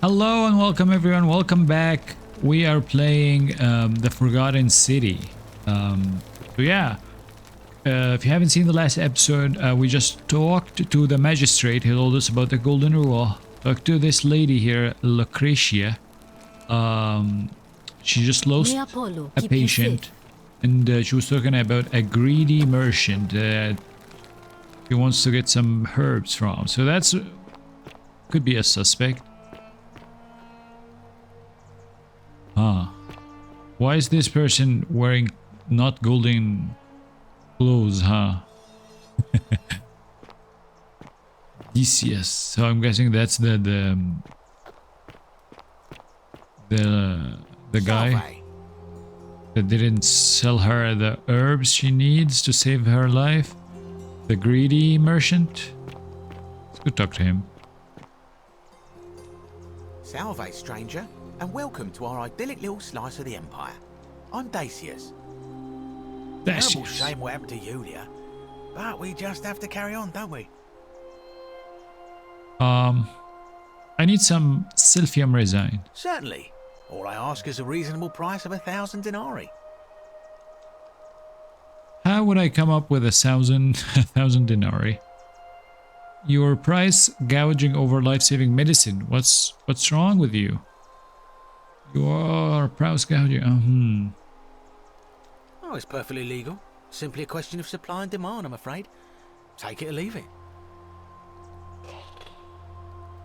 Hello and welcome everyone, welcome back. We are playing The Forgotten City. So yeah, if you haven't seen the last episode, we just talked to the magistrate. He told us about the golden rule. Talked to this lady here, Lucretia. She just lost a patient, and she was talking about a greedy merchant that he wants to get some herbs from. So that's could be a suspect. Huh. Why is this person wearing not golden clothes, huh? Decius. So I'm guessing that's the guy that didn't sell her the herbs she needs to save her life. The greedy merchant. Let's go talk to him. Salve, stranger, and welcome to our idyllic little slice of the Empire. I'm Decius. Terrible shame what happened to Yulia, but we just have to carry on, don't we? I need some Silphium resin. Certainly. All I ask is a reasonable price of 1,000 denarii. How would I come up with 1,000 denarii? Your price gouging over life-saving medicine. What's wrong with you? You are price gouging. Oh, it's perfectly legal. Simply a question of supply and demand, I'm afraid. Take it or leave it.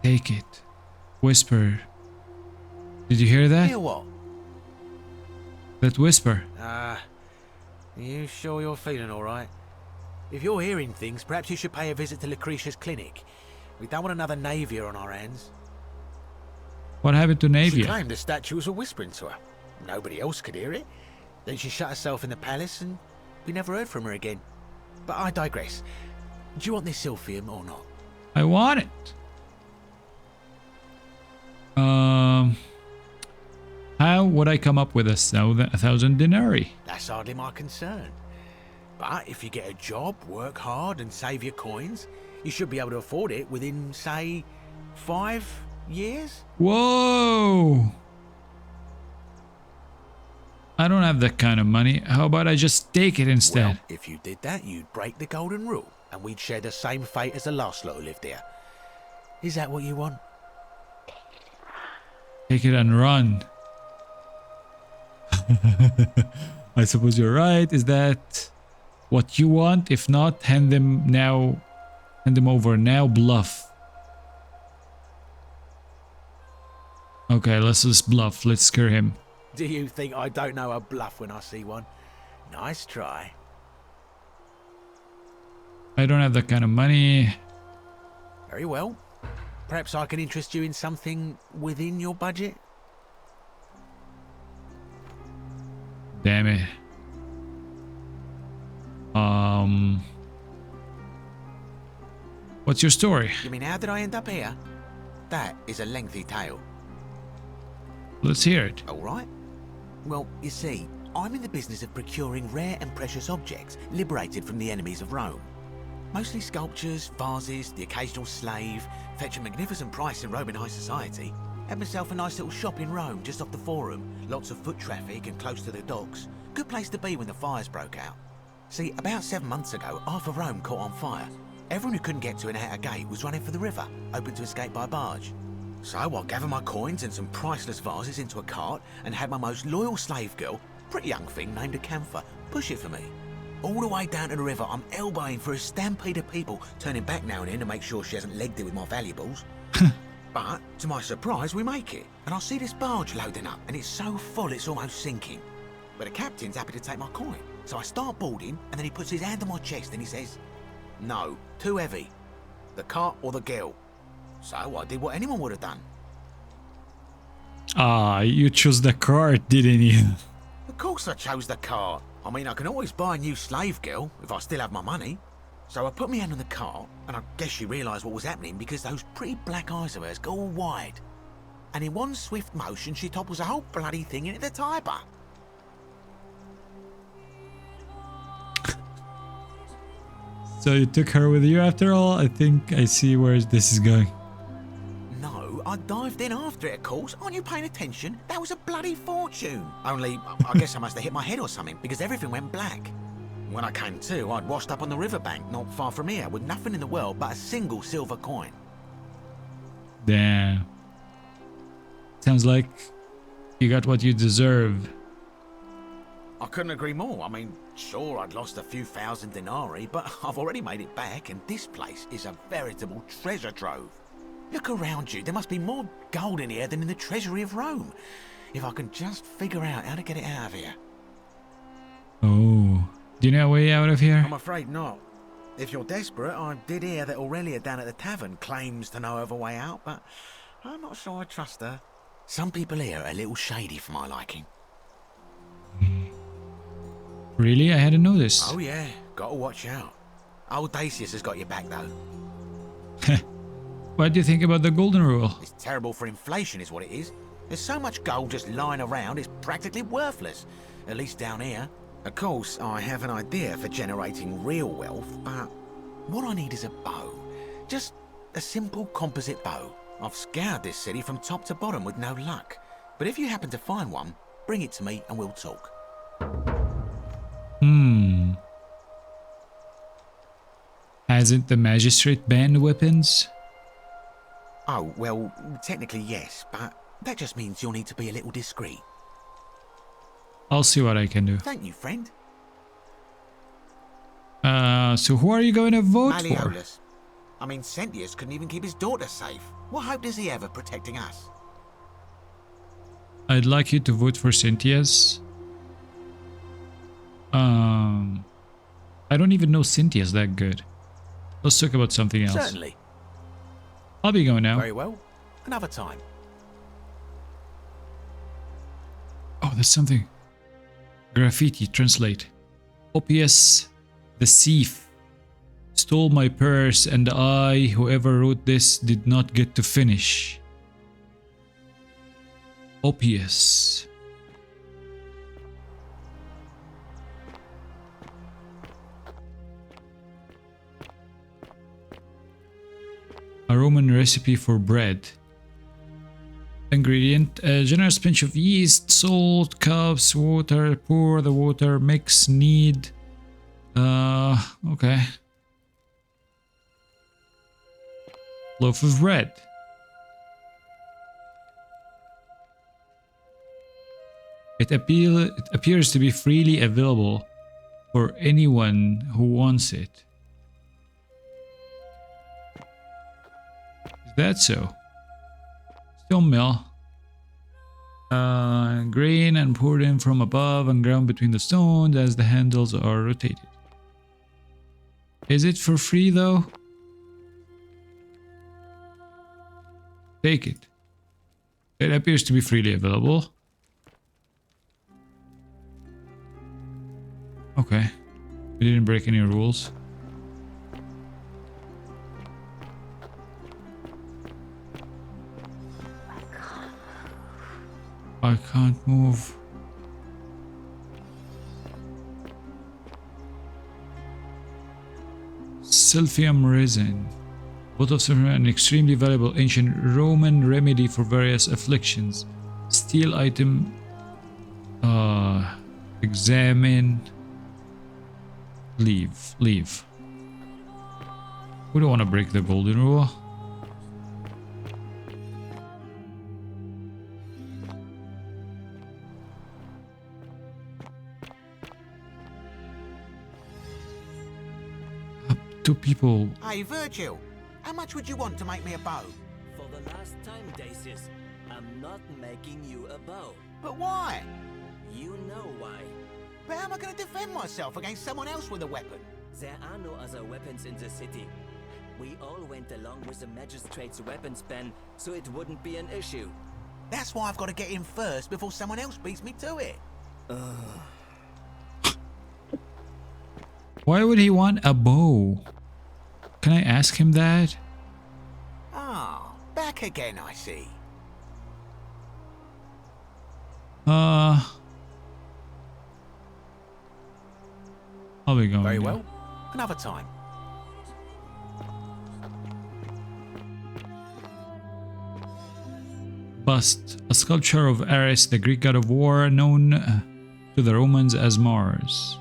Take it. Whisper. Did you hear that? Hear what? That whisper. You sure you're feeling all right? If you're hearing things, perhaps you should pay a visit to Lucretia's clinic. We don't want another Navia on our hands. What happened to She Navia? claimed the statues were whispering to her. Nobody else could hear it. Then she shut herself in the palace and we never heard from her again. But I digress. Do you want this Silphium or not? I want it. How would I come up with 1,000 denarii? That's hardly my concern. But if you get a job, work hard and save your coins, you should be able to afford it within, say, 5 years? Whoa! I don't have that kind of money. How about I just take it instead? Well, if you did that, you'd break the golden rule, and we'd share the same fate as the last lot who lived here. Is that what you want? Take it and run. I suppose you're right. Is that what you want? If not, hand them over now. Bluff. Okay, let's just bluff. Let's scare him. Do you think I don't know a bluff when I see one? Nice try. I don't have that kind of money. Very well. Perhaps I can interest you in something within your budget? Damn it. What's your story? You mean how did I end up here? That is a lengthy tale. Let's hear it. All right. Well, you see, I'm in the business of procuring rare and precious objects liberated from the enemies of Rome. Mostly sculptures, vases, the occasional slave, fetch a magnificent price in Roman high society. Had myself a nice little shop in Rome, just off the Forum. Lots of foot traffic and close to the docks. Good place to be when the fires broke out. See, about 7 months ago, half of Rome caught on fire. Everyone who couldn't get to an outer gate was running for the river, open to escape by barge. So I gathered my coins and some priceless vases into a cart and had my most loyal slave girl, pretty young thing named Acantha, push it for me. All the way down to the river, I'm elbowing for a stampede of people, turning back now and then to make sure she hasn't legged it with my valuables. But, to my surprise, we make it, and I see this barge loading up, and it's so full it's almost sinking. But the captain's happy to take my coin, so I start boarding, and then he puts his hand on my chest and he says, "No, too heavy. The cart or the girl." So I did what anyone would have done. You chose the cart, didn't you? Of course I chose the cart. I mean, I can always buy a new slave girl if I still have my money. So I put my hand on the cart, and I guess she realised what was happening because those pretty black eyes of hers go all wide. And in one swift motion, she topples the whole bloody thing into the Tiber. So you took her with you after all? I think I see where this is going. No, I dived in after it, of course. Aren't you paying attention? That was a bloody fortune. Only, I guess I must have hit my head or something, because everything went black. When I came to, I'd washed up on the riverbank, not far from here, with nothing in the world but a single silver coin. Damn. Sounds like you got what you deserve. I couldn't agree more. I mean, sure, I'd lost a few thousand denarii, but I've already made it back, and this place is a veritable treasure trove. Look around you. There must be more gold in here than in the treasury of Rome. If I can just figure out how to get it out of here. Oh. Do you know a way out of here? I'm afraid not. If you're desperate, I did hear that Aurelia down at the tavern claims to know of a way out, but I'm not sure I trust her. Some people here are a little shady for my liking. Really? I hadn't noticed. Oh yeah, gotta watch out. Old Dacius has got your back though. What do you think about the golden rule? It's terrible for inflation is what it is. There's so much gold just lying around, it's practically worthless. At least down here. Of course, I have an idea for generating real wealth, but what I need is a bow. Just a simple composite bow. I've scoured this city from top to bottom with no luck. But if you happen to find one, bring it to me and we'll talk. Hasn't the magistrate banned weapons? Oh, well, technically yes, but that just means you'll need to be a little discreet. I'll see what I can do. Thank you, friend. So who are you going to vote for? Malleolus. I mean, Sentius couldn't even keep his daughter safe. What hope does he have of protecting us? I'd like you to vote for Sentius. I don't even know Sentius that good. Let's talk about something else. Certainly. I'll be going now. Very well. Another time. Oh, there's something. Graffiti, translate. Oppius the thief stole my purse and I, whoever wrote this, did not get to finish. Oppius. A Roman recipe for bread. Ingredient: a generous pinch of yeast, salt, cups, water. Pour the water, mix, knead. Okay. Loaf of bread. It appears to be freely available for anyone who wants it. Is that so? Stone mill. Grain and poured in from above and ground between the stones as the handles are rotated. Is it for free though? Take it. It appears to be freely available. Okay. We didn't break any rules. I can't move. Silphium resin. Both of them are an extremely valuable ancient Roman remedy for various afflictions. Steal item. Examine. Leave. Leave. We don't want to break the golden rule. Two people. Hey, Virgil, how much would you want to make me a bow? For the last time, Dacius, I'm not making you a bow. But why? You know why. But how am I going to defend myself against someone else with a weapon? There are no other weapons in the city. We all went along with the magistrate's weapons ban, so it wouldn't be an issue. That's why I've got to get in first before someone else beats me to it. Why would he want a bow? Can I ask him that? Ah, back again, I see. I'll be going. Very now. well. Another time. bust, a sculpture of Ares, the Greek god of war, known to the Romans as Mars.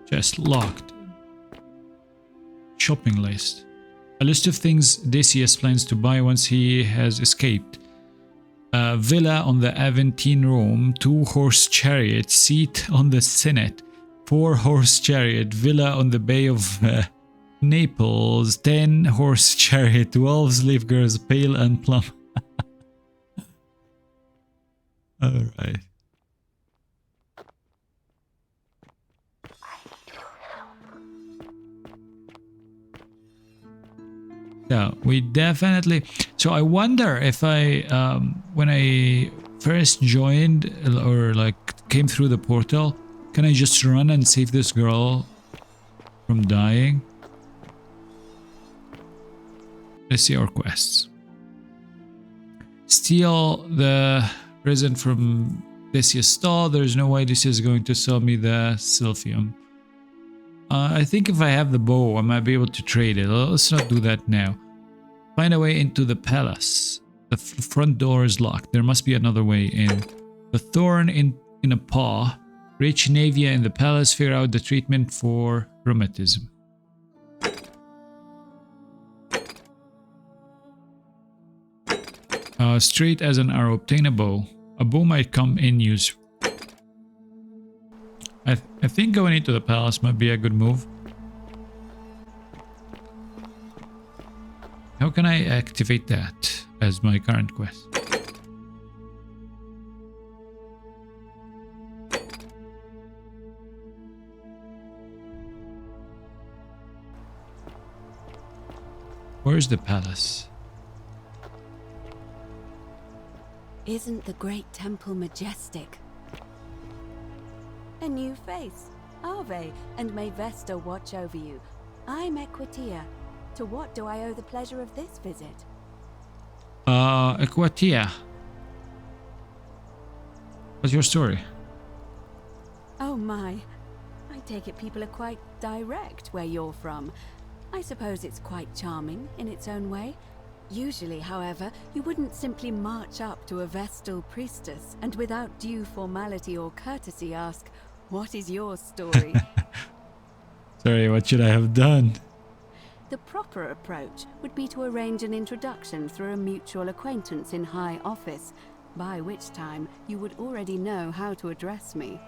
Chest locked. Shopping list. A list of things Decius plans to buy once he has escaped. A villa on the Aventine Rome, 2-horse chariot, seat on the Senate, 4-horse chariot, villa on the Bay of Naples, 10-horse chariot, 12 slave girls, pale and plump. Alright. Yeah, we definitely. So I wonder if I, when I first joined or like came through the portal, can I just run and save this girl from dying? Let's see our quests. Steal the present from Decius' stall. There's no way Decius is going to sell me the Silphium. I think if I have the bow, I might be able to trade it. Let's not do that now. Find a way into the palace. The front door is locked. There must be another way in. The thorn in a paw. Reach Navia in the palace. Figure out the treatment for rheumatism. Straight as an arrow. Obtain a bow. A bow might come in use. I think going into the palace might be a good move. How can I activate that as my current quest? Where's the palace? Isn't the great temple majestic? A new face. Ave, and may Vesta watch over you. I'm Equitia. To what do I owe the pleasure of this visit? Equitia. What's your story? Oh my. I take it people are quite direct where you're from. I suppose it's quite charming in its own way. Usually, however, you wouldn't simply march up to a Vestal priestess and without due formality or courtesy ask, "What is your story?" Sorry, what should I have done? The proper approach would be to arrange an introduction through a mutual acquaintance in high office, by which time you would already know how to address me.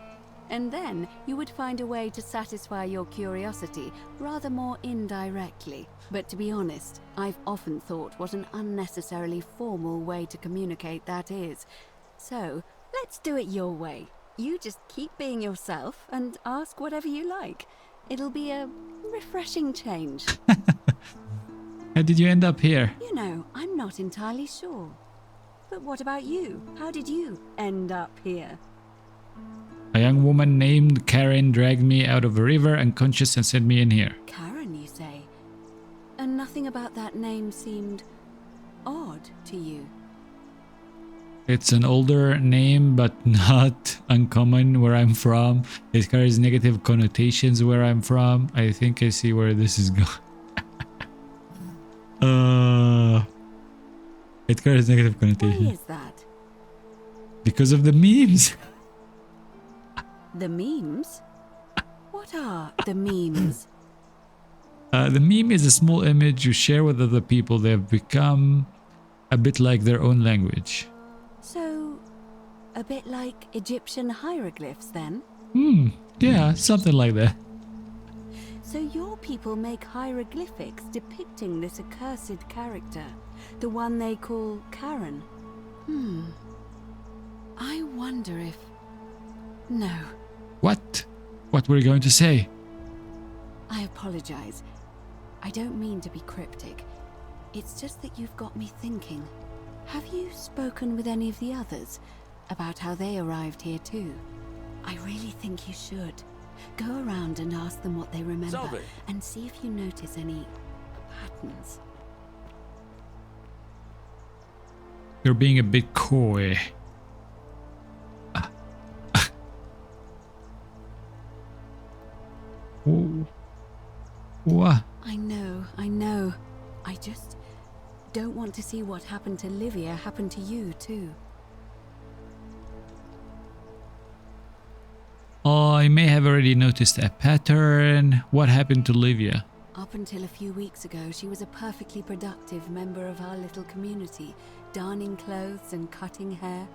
And then you would find a way to satisfy your curiosity rather more indirectly. But to be honest, I've often thought what an unnecessarily formal way to communicate that is. So, let's do it your way. You just keep being yourself and ask whatever you like. It'll be a refreshing change. How did you end up here? You know, I'm not entirely sure. But what about you? How did you end up here? A young woman named Karen dragged me out of a river unconscious and sent me in here. Karen, you say? And nothing about that name seemed odd to you? It's an older name, but not uncommon where I'm from. It carries negative connotations where I'm from. I think I see where this is going. It carries negative connotations. Why is that? Because of the memes. The memes? What are the memes? The meme is a small image you share with other people. They have become a bit like their own language. So, a bit like Egyptian hieroglyphs then? Yeah, something like that. So your people make hieroglyphics depicting this accursed character, the one they call Karen. I wonder if... No. What? What were you going to say? I apologize. I don't mean to be cryptic. It's just that you've got me thinking. Have you spoken with any of the others about how they arrived here too? I really think you should. Go around and ask them what they remember Salve. and see if you notice any patterns. You're being a bit coy. What? I know. I just don't want to see what happened to Livia happen to you, too. I may have already noticed a pattern. What happened to Livia? Up until a few weeks ago, she was a perfectly productive member of our little community, darning clothes and cutting hair.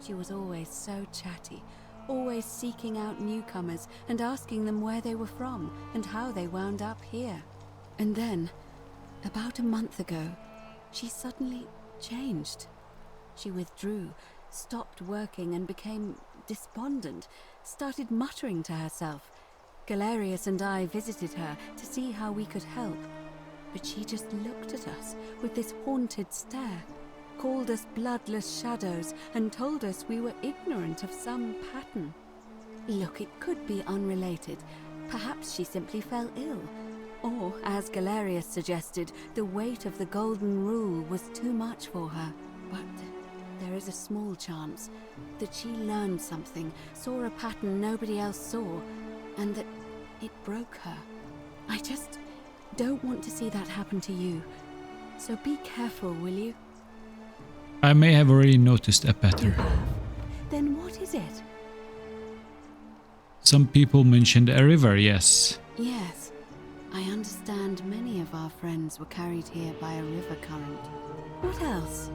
She was always so chatty, always seeking out newcomers and asking them where they were from and how they wound up here. And then, about a month ago, she suddenly changed. She withdrew, stopped working and became despondent, started muttering to herself. Galerius and I visited her to see how we could help, but she just looked at us with this haunted stare, called us bloodless shadows, and told us we were ignorant of some pattern. Look, it could be unrelated. Perhaps she simply fell ill. Or, as Galerius suggested, the weight of the Golden Rule was too much for her. But there is a small chance that she learned something, saw a pattern nobody else saw, and that it broke her. I just don't want to see that happen to you. So be careful, will you? I may have already noticed a pattern. Then what is it? Some people mentioned a river, yes. Yes. I understand many of our friends were carried here by a river current. What else?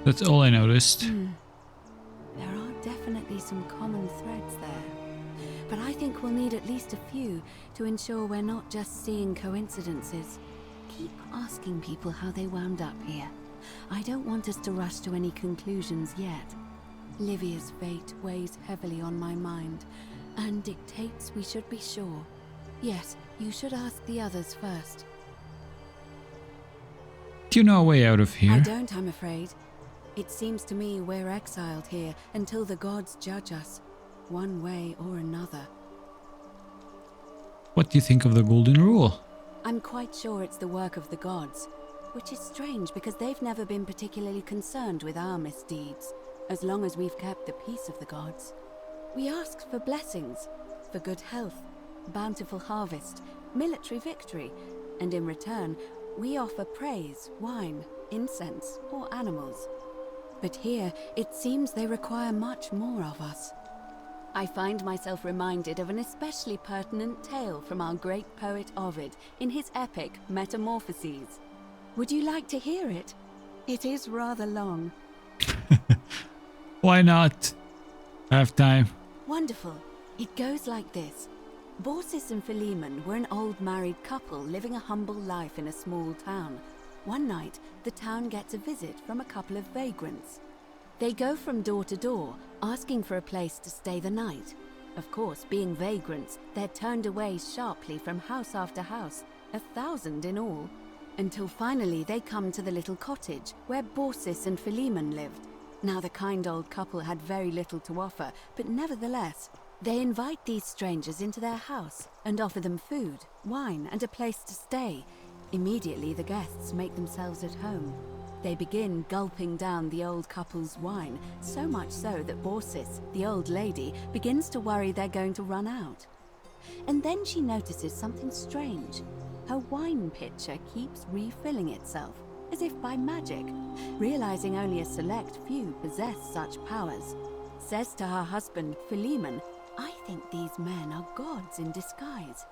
That's all I noticed. There are definitely some common threads there. But I think we'll need at least a few to ensure we're not just seeing coincidences. Keep asking people how they wound up here. I don't want us to rush to any conclusions yet. Livia's fate weighs heavily on my mind and dictates we should be sure. Yes, you should ask the others first. Do you know a way out of I here? don't, I'm afraid. It seems to me we're exiled here until the gods judge us, one way or another. What do you think of the Golden Rule? I'm quite sure it's the work of the gods, which is strange because they've never been particularly concerned with our misdeeds, as long as we've kept the peace of the gods. We ask for blessings, for good health, bountiful harvest, military victory, and in return, we offer praise, wine, incense, or animals. But here, it seems they require much more of us. I find myself reminded of an especially pertinent tale from our great poet Ovid in his epic Metamorphoses. Would you like to hear it? It is rather long. Why not? I have time. Wonderful. It goes like this. Baucis and Philemon were an old married couple living a humble life in a small town. One night, the town gets a visit from a couple of vagrants. They go from door to door, asking for a place to stay the night. Of course, being vagrants, they're turned away sharply from house after house, 1,000 in all, until finally they come to the little cottage where Baucis and Philemon lived. Now, the kind old couple had very little to offer, but nevertheless, they invite these strangers into their house and offer them food, wine, and a place to stay. Immediately, the guests make themselves at home. They begin gulping down the old couple's wine, so much so that Baucis, the old lady, begins to worry they're going to run out. And then she notices something strange. Her wine pitcher keeps refilling itself, as if by magic, realizing only a select few possess such powers. Says to her husband, Philemon, "I think these men are gods in disguise."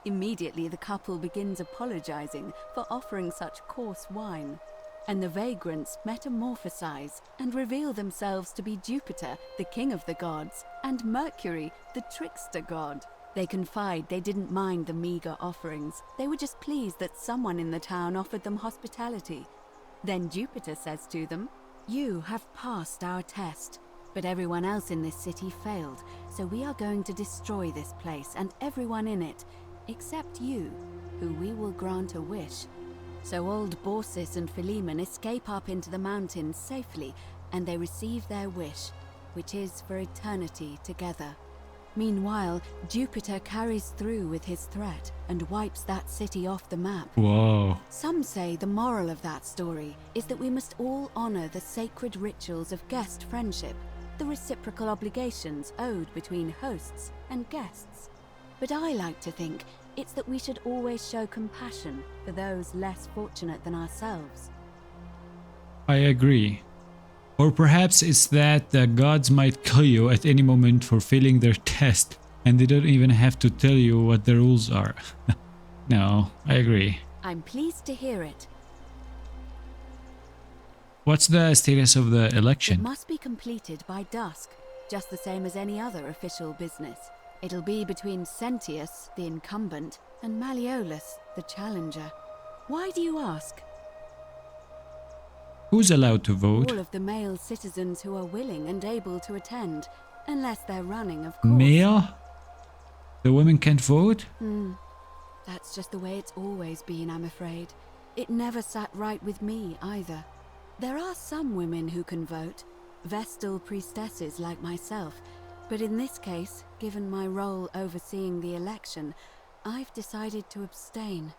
Immediately, the couple begins apologizing for offering such coarse wine, and the vagrants metamorphosize and reveal themselves to be Jupiter, the king of the gods, and Mercury, the trickster god. They confide they didn't mind the meager offerings. They were just pleased that someone in the town offered them hospitality. Then Jupiter says to them, "You have passed our test, but everyone else in this city failed, so we are going to destroy this place and everyone in it, except you, who we will grant a wish." So old Baucis and Philemon escape up into the mountains safely, and they receive their wish, which is for eternity together. Meanwhile, Jupiter carries through with his threat and wipes that city off the map. Whoa. Some say the moral of that story is that we must all honor the sacred rituals of guest friendship, the reciprocal obligations owed between hosts and guests. But I like to think it's that we should always show compassion for those less fortunate than ourselves. I agree. Or perhaps it's that the gods might kill you at any moment for failing their test, and they don't even have to tell you what the rules are. No, I agree. I'm pleased to hear it. What's the status of the It election? must be completed by dusk, just the same as any other official business. It'll be between Sentius, the incumbent, and Malleolus, the challenger. Why do you ask? Who's allowed to vote? All of the male citizens who are willing and able to attend, unless they're running, of course. Male? The women can't vote? That's just the way it's always been, I'm afraid. It never sat right with me, either. There are some women who can vote, Vestal priestesses like myself, but in this case, given my role overseeing the election, I've decided to abstain.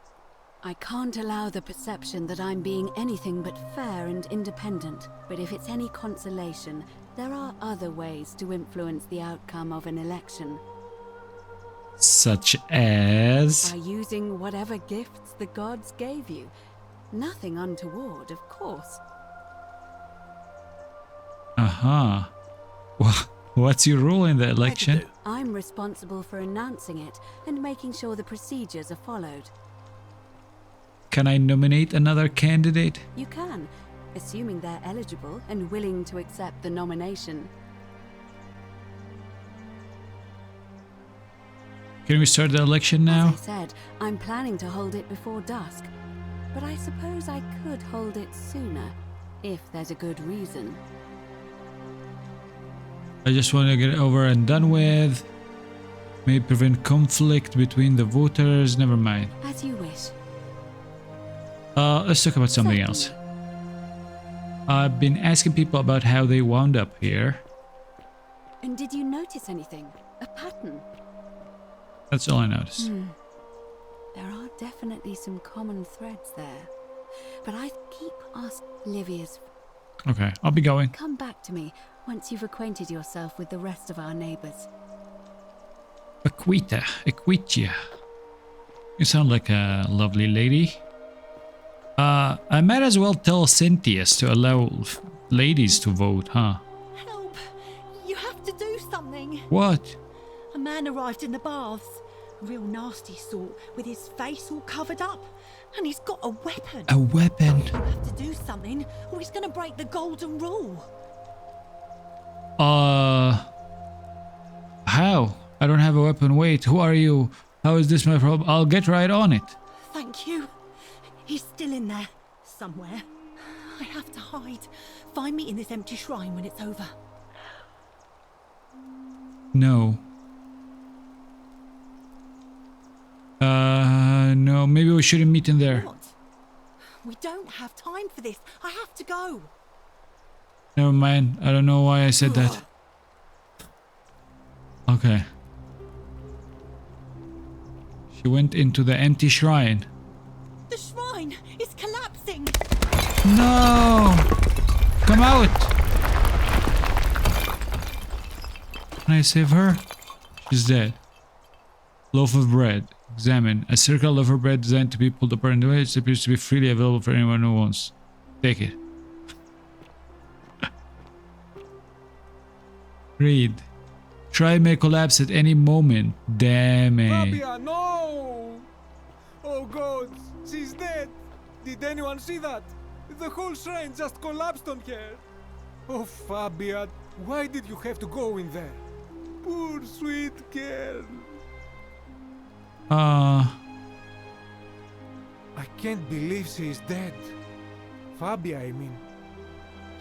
I can't allow the perception that I'm being anything but fair and independent, but if it's any consolation, there are other ways to influence the outcome of an election. Such as... By using whatever gifts the gods gave you. Nothing untoward, of course. Uh-huh. What's your role in the election? I'm responsible for announcing it and making sure the procedures are followed. Can I nominate another candidate? You can, assuming they're eligible and willing to accept the nomination. Can we start the election now? As I said, I'm planning to hold it before dusk, but I suppose I could hold it sooner, if there's a good reason. I just want to get it over and done with. May prevent conflict between the voters. Never mind. As you wish. Let's talk about something else. I've been asking people about how they wound up here. And did you notice anything? A pattern? That's all I noticed. There are definitely some common threads there. But I keep asking Livia's. Okay, I'll be going. Come back to me once you've acquainted yourself with the rest of our neighbors. Equitia. You sound like a lovely lady. I might as well tell Sentius to allow ladies to vote, huh? Help! You have to do something! What? A man arrived in the baths. A real nasty sort, with his face all covered up. And he's got a weapon. A weapon? You have to do something, or he's gonna break the golden rule. How? I don't have a weapon. Wait, who are you? How is this my problem? I'll get right on it. Thank you. He's still in there, somewhere. I have to hide. Find me in this empty shrine when it's over. No. No, maybe we shouldn't meet in there. What? We don't have time for this. I have to go. Never mind. I don't know why I said that. Okay. She went into the empty shrine. The shrine is collapsing. No! Come out! Can I save her? She's dead. Loaf of bread. Examine. A circular loaf of bread designed to be pulled apart in the way. It appears to be freely available for anyone who wants. Take it. Read. Try may collapse at any moment. Damn it. Fabia, no! Oh gods, she's dead! Did anyone see that? The whole shrine just collapsed on her! Oh Fabia, why did you have to go in there? Poor sweet girl! I can't believe she is dead. Fabia, I mean.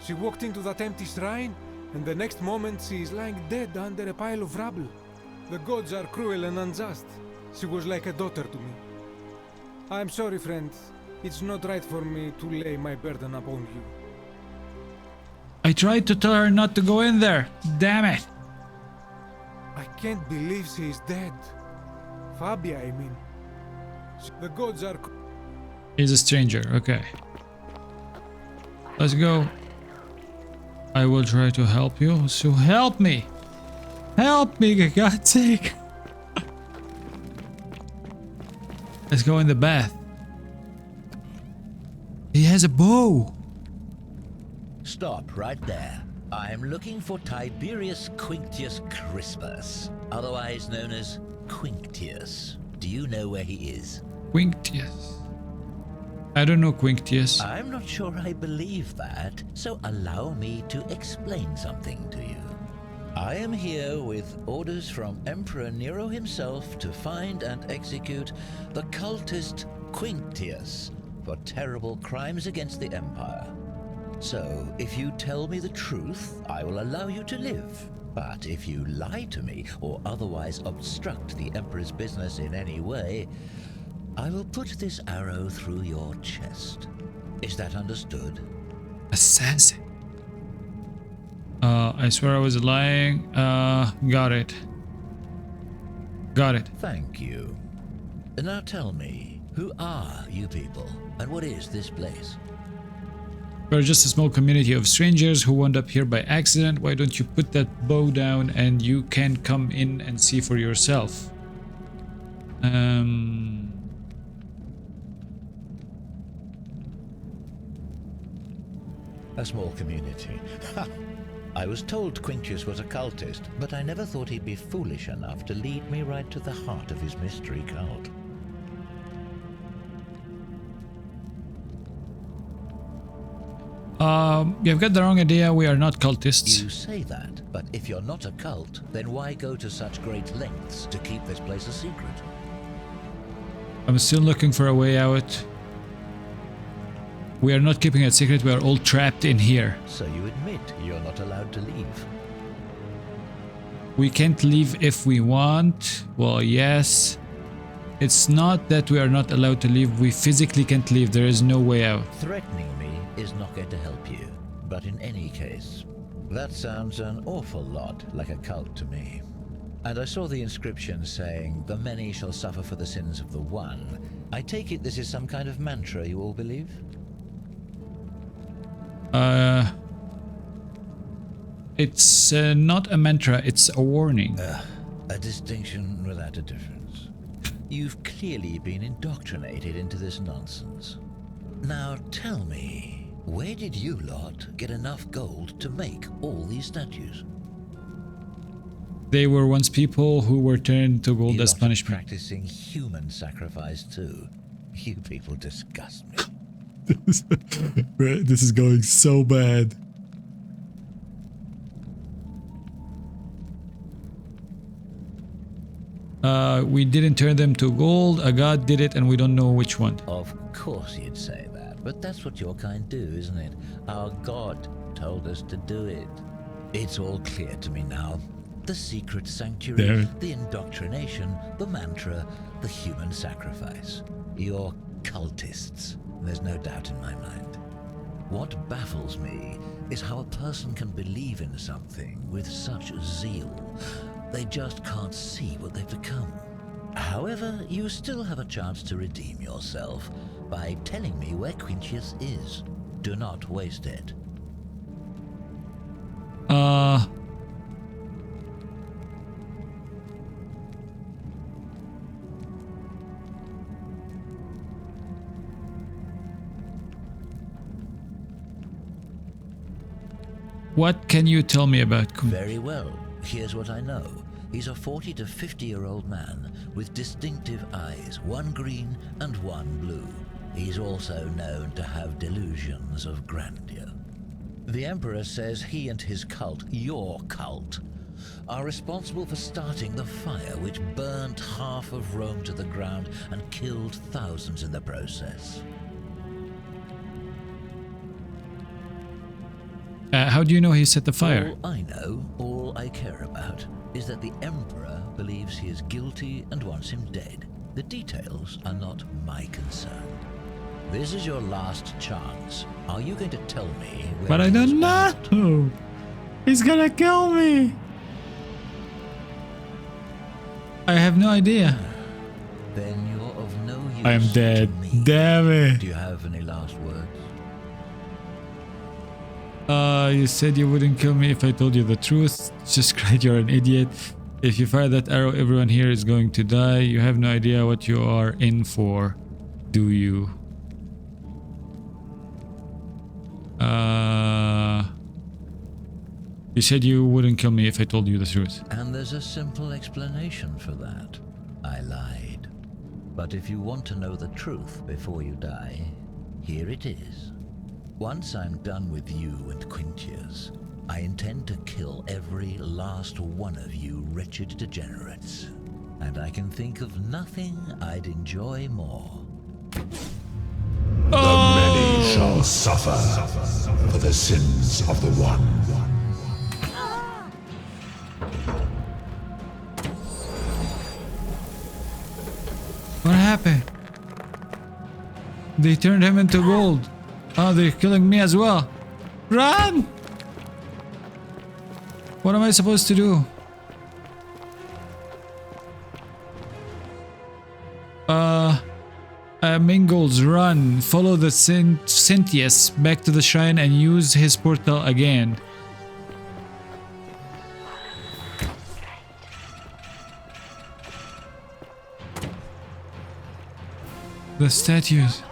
She walked into that empty shrine, and the next moment she is lying dead under a pile of rubble. The gods are cruel and unjust. She was like a daughter to me. I'm sorry, friend. It's not right for me to lay my burden upon you. I tried to tell her not to go in there. Damn it. I can't believe she is dead. Fabia, I mean. The gods are... He's a stranger. Okay. Let's go. I will try to help you. So help me. Help me, for God's sake. Let's go in the bath. He has a bow. Stop right there. I'm looking for Tiberius Quinctius Crispus, otherwise known as Quinctius. Do you know where he is? Quinctius. I don't know Quinctius. I'm not sure I believe that, so allow me to explain something to you. I am here with orders from Emperor Nero himself to find and execute the cultist Quinctius for terrible crimes against the Empire. So, if you tell me the truth, I will allow you to live. But if you lie to me or otherwise obstruct the Emperor's business in any way, I will put this arrow through your chest. Is that understood? Assassin. I swear I was lying. Got it. Got it. Thank you. Now tell me, who are you people, and what is this place? We're just a small community of strangers who wound up here by accident. Why don't you put that bow down and you can come in and see for yourself? A small community. Ha! I was told Quinctius was a cultist, but I never thought he'd be foolish enough to lead me right to the heart of his mystery cult. You've got the wrong idea. We are not cultists. You say that, but if you're not a cult, then why go to such great lengths to keep this place a secret? I'm still looking for a way out. We are not keeping it secret. We are all trapped in here. So you admit you're not allowed to leave? We can't leave if we want. Well, yes. It's not that we are not allowed to leave. We physically can't leave. There is no way out. Threatening me is not going to help you. But in any case, that sounds an awful lot like a cult to me. And I saw the inscription saying, "The many shall suffer for the sins of the one." I take it this is some kind of mantra you all believe? It's not a mantra, it's a warning. A distinction without a difference. You've clearly been indoctrinated into this nonsense. Now tell me, where did you lot get enough gold to make all these statues? They were once people who were turned to gold You as lot are punishment. practicing human sacrifice too. You people disgust me. This is going so bad. We didn't turn them to gold. A god did it and we don't know which one. Of course you'd say that, but that's what your kind do, isn't it? Our god told us to do it. It's all clear to me now. The secret sanctuary, There. the indoctrination, the mantra, the human sacrifice. You're cultists. There's no doubt in my mind. What baffles me is how a person can believe in something with such zeal. They just can't see what they've become. However, you still have a chance to redeem yourself by telling me where Quinctius is. Do not waste it. What can you tell me about Kun? Very well. Here's what I know. He's a 40 to 50-year-old man with distinctive eyes, one green and one blue. He's also known to have delusions of grandeur. The Emperor says he and his cult, your cult, are responsible for starting the fire which burnt half of Rome to the ground and killed thousands in the process. How do you know he set the fire? All I know, all I care about, is that the Emperor believes he is guilty and wants him dead. The details are not my concern. This is your last chance. Are you going to tell me where But I he is don't or know. not? He's gonna kill me. I have no idea. Then you're of no use I am dead. to me. Damn it. Do you have any last words? You said you wouldn't kill me if I told you the truth. Just cried you're an idiot. If you fire that arrow, everyone here is going to die. You have no idea what you are in for, do you? You said you wouldn't kill me if I told you the truth. And there's a simple explanation for that. I lied. But if you want to know the truth before you die, here it is. Once I'm done with you and Quintius, I intend to kill every last one of you wretched degenerates. And I can think of nothing I'd enjoy more. The many shall suffer for the sins of the one. What happened? They turned him into gold. Oh, they're killing me as well. Run! What am I supposed to do? Mingles, run. Follow the Cynthius back to the shrine and use his portal again. The statues.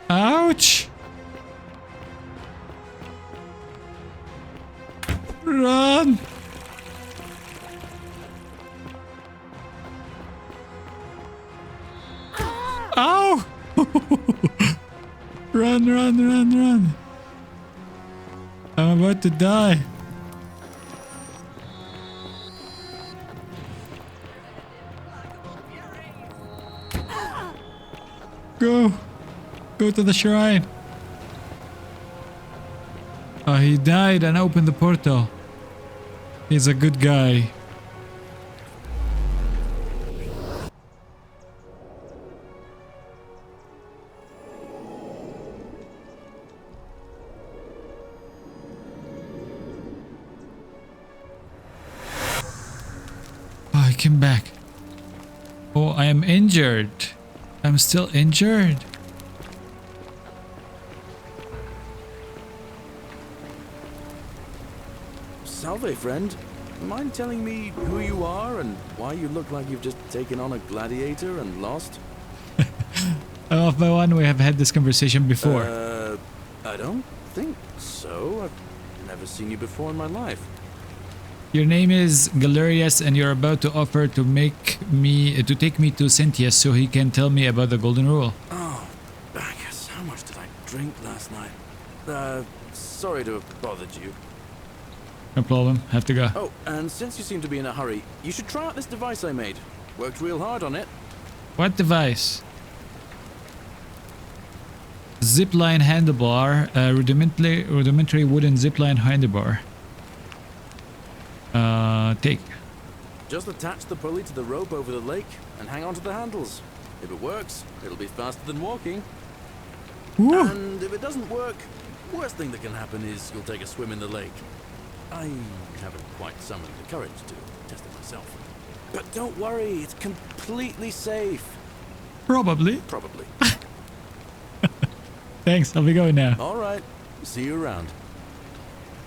Ouch! Run! Ow! Run, run, run, run! I'm about to die. Go! Go to the shrine! Oh, he died and opened the portal. He's a good guy. Oh, I came back. Oh, I am injured. I'm still injured. Salve, friend. Mind telling me who you are and why you look like you've just taken on a gladiator and lost? Off by one, we have had this conversation before. I don't think so. I've never seen you before in my life. Your name is Galerius, and you're about to offer to take me to Cynthius so he can tell me about the Golden Rule. Oh, I guess how much did I drink last night? Sorry to have bothered you. No problem, have to go. Oh, and since you seem to be in a hurry, you should try out this device I made. Worked real hard on it. What device? Zipline handlebar, rudimentary wooden zipline handlebar. Take. Just attach the pulley to the rope over the lake and hang on to the handles. If it works, it'll be faster than walking. Woo. And if it doesn't work, worst thing that can happen is you'll take a swim in the lake. I haven't quite summoned the courage to test it myself. But don't worry, it's completely safe. Probably. Probably. Thanks, I'll be going now. Alright, see you around.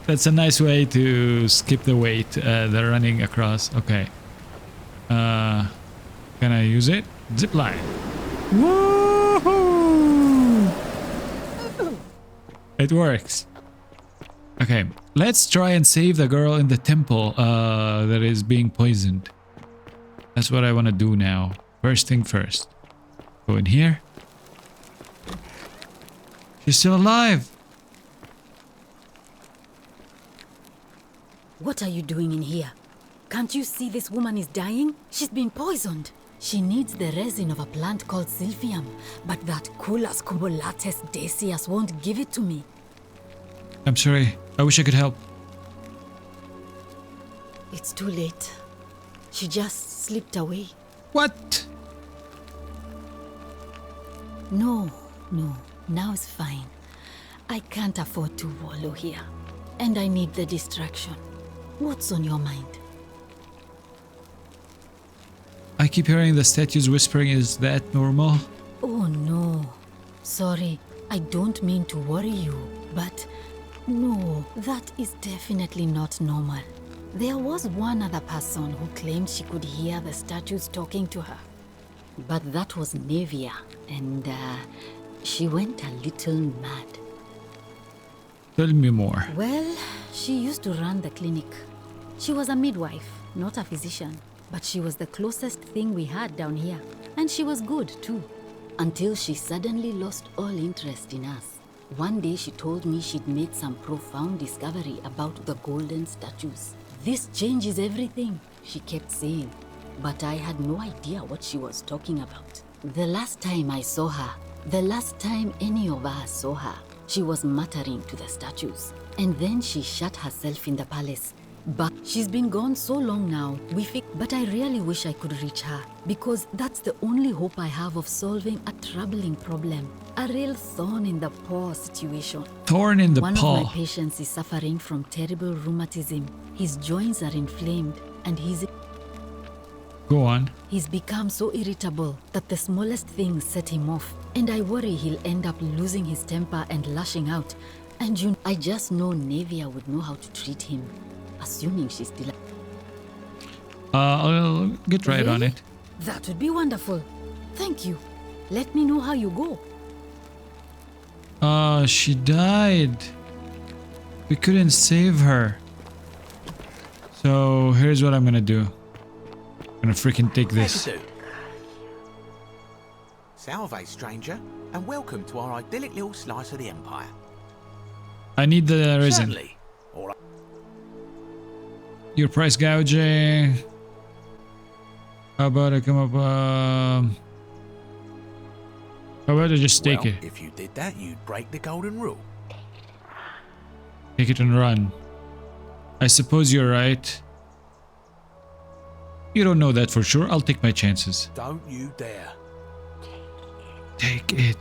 That's a nice way to skip the wait, the running across. Okay. Can I use it? Zipline. Woohoo! It works. Okay, let's try and save the girl in the temple that is being poisoned. That's what I want to do now. First thing first. Go in here. She's still alive. What are you doing in here? Can't you see this woman is dying? She's been poisoned. She needs the resin of a plant called Silphium, but that Culus cubulatus decius won't give it to me. I'm sorry. I wish I could help. It's too late. She just slipped away. What? No, now it's fine. I can't afford to wallow here. And I need the distraction. What's on your mind? I keep hearing the statues whispering. Is that normal? Oh no. Sorry, I don't mean to worry you, but No, that is definitely not normal. There was one other person who claimed she could hear the statues talking to her. But that was Nevia, and she went a little mad. Tell me more. Well, she used to run the clinic. She was a midwife, not a physician, but she was the closest thing we had down here. And she was good, too. Until she suddenly lost all interest in us. One day she told me she'd made some profound discovery about the golden statues. This changes everything, she kept saying. But I had no idea what she was talking about. The last time I saw her, the last time any of us saw her, she was muttering to the statues. And then she shut herself in the palace. But she's been gone so long now, but I really wish I could reach her, because that's the only hope I have of solving a troubling problem. A real thorn in the paw situation. Thorn in the One paw. of my patients is suffering from terrible rheumatism. His joints are inflamed and Go on. he's become so irritable that the smallest things set him off. And I worry he'll end up losing his temper and lashing out. And I just know Nevia would know how to treat him. Assuming she's still... I'll get right on Really? it. That would be wonderful. Thank you. Let me know how you go. She died. We couldn't save her. So here's what I'm gonna do. I'm gonna freaking take this. Fair to do. Salve, stranger, and welcome to our idyllic little slice of the Empire. I need the resin. Certainly. All right. Your price gouging. How about I come up? How about I just take Well, it? if you did that, you'd break the golden rule. Take it and run. I suppose you're right. You don't know that for sure. I'll take my chances. Don't you dare. Take it.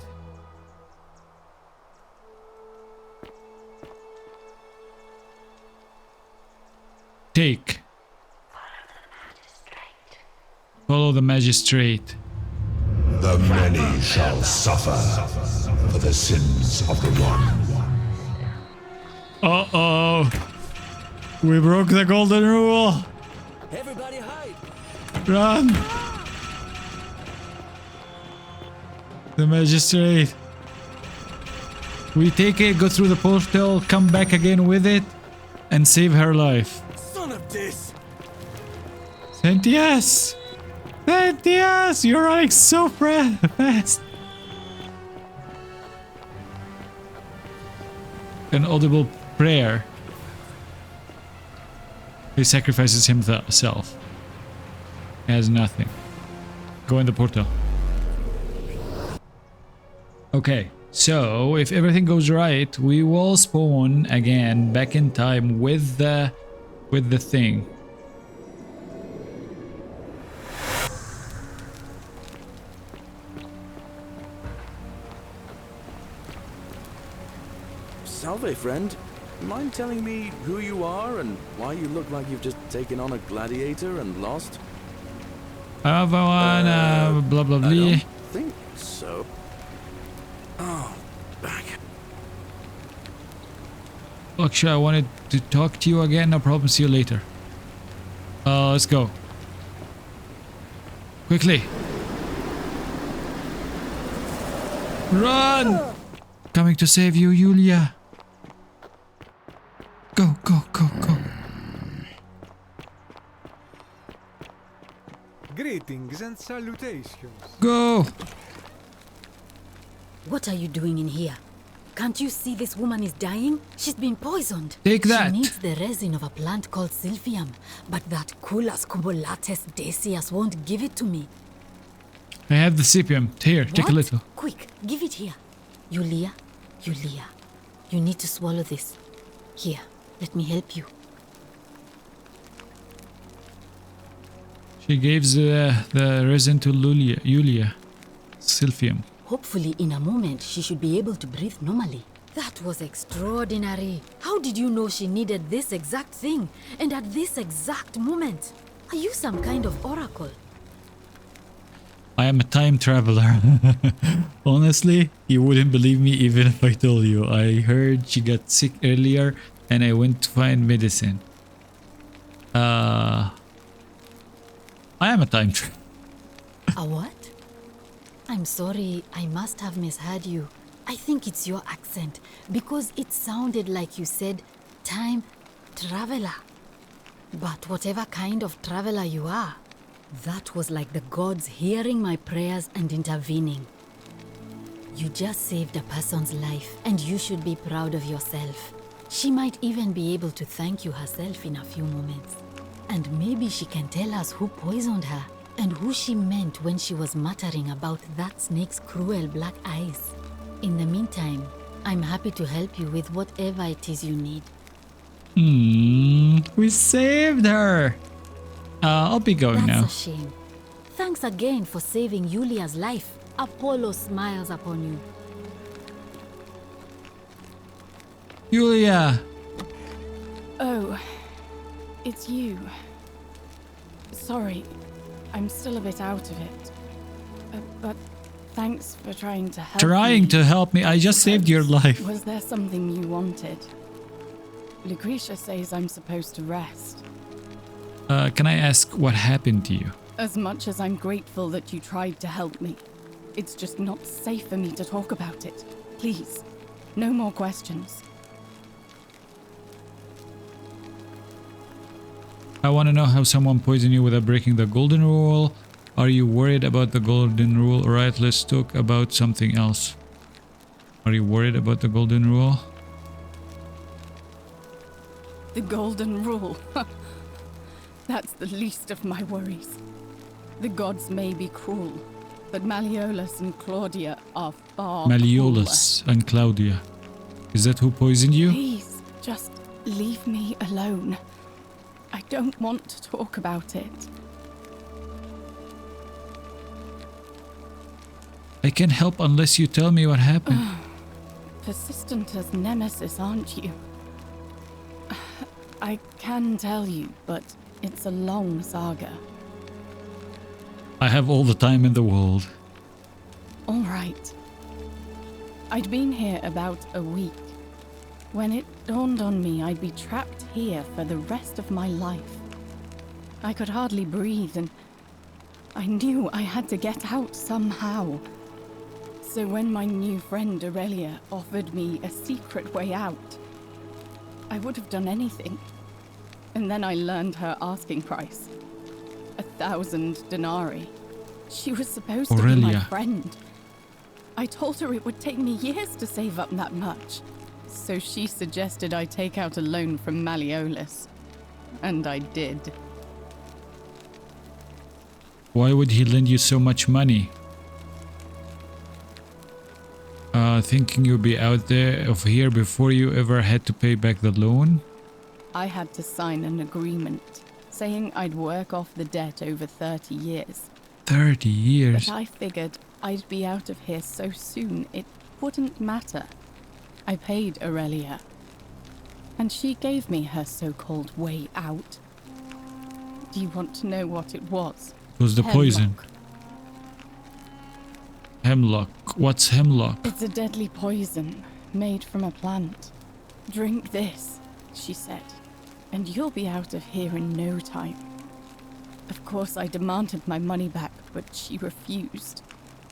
Take. Follow the magistrate. The many shall suffer for the sins of the one. Uh-oh. We broke the golden rule. Everybody hide! Run. The magistrate. We take it, go through the portal, come back again with it, and save her life. Son of this! Centias! Centias! You're running so fast! An audible prayer. He sacrifices himself. He has nothing. Go in the portal. Okay, so if everything goes right, we will spawn again back in time with the thing. Salve, friend. Mind telling me who you are and why you look like you've just taken on a gladiator and lost? I have one, blah blah I blah. don't think so. Oh, back. Laksha, I wanted to talk to you again. No problem. See you later. Let's go. Quickly. Run! Coming to save you, Yulia. Go, go, go, go. Greetings and salutations. Go! What are you doing in here? Can't you see this woman is dying? She's been poisoned. Take that. She needs the resin of a plant called Sylphium, but that Culas cumbulatus decius won't give it to me. I have the Cypium. Here, take a What? little. Quick, give it here. Yulia, Yulia, you need to swallow this. Here, let me help you. She gives the resin to Yulia. Sylphium. Hopefully, in a moment, she should be able to breathe normally. That was extraordinary. How did you know she needed this exact thing and at this exact moment? Are you some kind of oracle? I am a time traveler. Honestly, you wouldn't believe me even if I told you. I heard she got sick earlier and I went to find medicine. I am a time traveler. A what? I'm sorry, I must have misheard you. I think it's your accent, because it sounded like you said time traveler. But whatever kind of traveler you are, that was like the gods hearing my prayers and intervening. You just saved a person's life, and you should be proud of yourself. She might even be able to thank you herself in a few moments. And maybe she can tell us who poisoned her, and who she meant when she was muttering about that snake's cruel black eyes. In the meantime, I'm happy to help you with whatever it is you need. We saved her. I'll be going now. That's a shame. Thanks again for saving Yulia's life. Apollo smiles upon you. Yulia! Oh, it's you. Sorry, I'm still a bit out of it. But thanks for trying to help me. I just saved your life. Was there something you wanted? Lucretia says I'm supposed to rest. Can I ask what happened to you? As much as I'm grateful that you tried to help me, it's just not safe for me to talk about it. Please, no more questions. I want to know how someone poisoned you without breaking the golden rule. Are you worried about the golden rule? Alright, let's talk about something else. Are you worried about the golden rule? The golden rule. That's the least of my worries. The gods may be cruel, but Malleolus and Claudia are far Malleolus and Claudia. Is that who poisoned you? Please, just leave me alone. I don't want to talk about it. I can't help unless you tell me what happened. Persistent as Nemesis, aren't you? I can tell you, but it's a long saga. I have all the time in the world. All right. I'd been here about a week when it dawned on me I'd be trapped here for the rest of my life. I could hardly breathe, and I knew I had to get out somehow. So when my new friend Aurelia offered me a secret way out, I would have done anything. And then I learned her asking price. 1,000 denarii. She was supposed to be my friend. I told her it would take me years to save up that much. So she suggested I take out a loan from Malleolus. And I did. Why would he lend you so much money? Thinking you'd be out of here before you ever had to pay back the loan? I had to sign an agreement saying I'd work off the debt over 30 years. 30 years? But I figured I'd be out of here so soon it wouldn't matter. I paid Aurelia, and she gave me her so-called way out. Do you want to know what it was? It was the poison. Hemlock. What's hemlock? It's a deadly poison made from a plant. Drink this, she said, and you'll be out of here in no time. Of course, I demanded my money back, but she refused.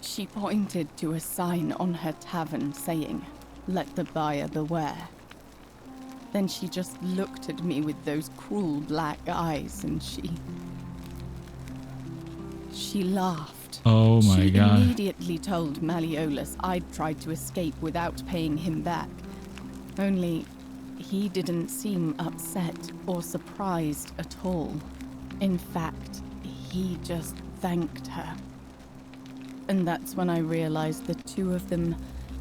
She pointed to a sign on her tavern saying, "Let the buyer beware." Then she just looked at me with those cruel black eyes, and she laughed. Oh my God. She immediately told Malleolus I'd tried to escape without paying him back. Only, he didn't seem upset or surprised at all. In fact, he just thanked her. And that's when I realized the two of them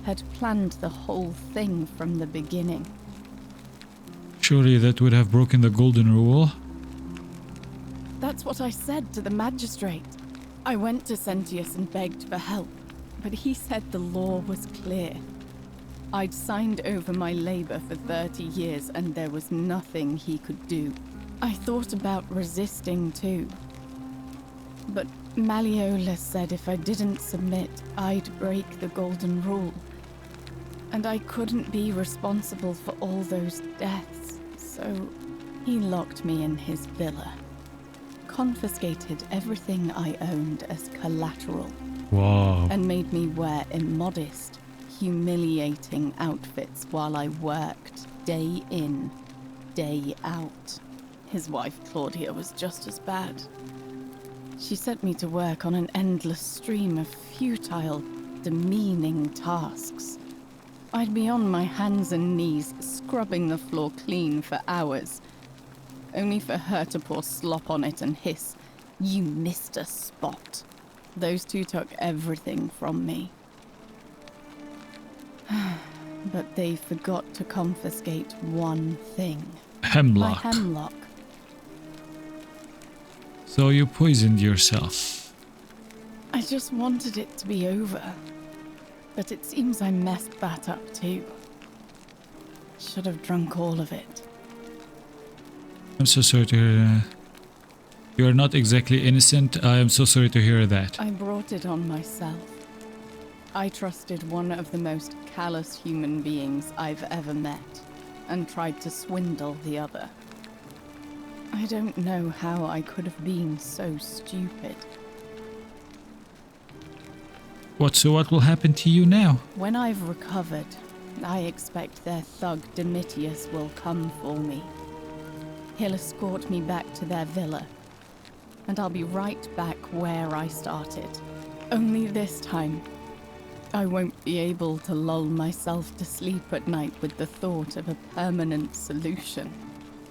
had planned the whole thing from the beginning. Surely that would have broken the golden rule. That's what I said to the magistrate. I went to Sentius and begged for help, but he said the law was clear. I'd signed over my labor for 30 years and there was nothing he could do. I thought about resisting too, but Malleolus said if I didn't submit, I'd break the Golden Rule. And I couldn't be responsible for all those deaths, so he locked me in his villa. Confiscated everything I owned as collateral. Wow. And made me wear immodest, humiliating outfits while I worked day in, day out. His wife Claudia was just as bad. She sent me to work on an endless stream of futile, demeaning tasks. I'd be on my hands and knees, scrubbing the floor clean for hours, only for her to pour slop on it and hiss, "You missed a spot." Those two took everything from me. But they forgot to confiscate one thing. Hemlock. My hemlock. So you poisoned yourself. I just wanted it to be over. But it seems I messed that up too. Should have drunk all of it. I'm so sorry to hear that. You are not exactly innocent. I am so sorry to hear that. I brought it on myself. I trusted one of the most callous human beings I've ever met, and tried to swindle the other. I don't know how I could have been so stupid. So what will happen to you now? When I've recovered, I expect their thug Domitius will come for me. He'll escort me back to their villa, and I'll be right back where I started. Only this time, I won't be able to lull myself to sleep at night with the thought of a permanent solution.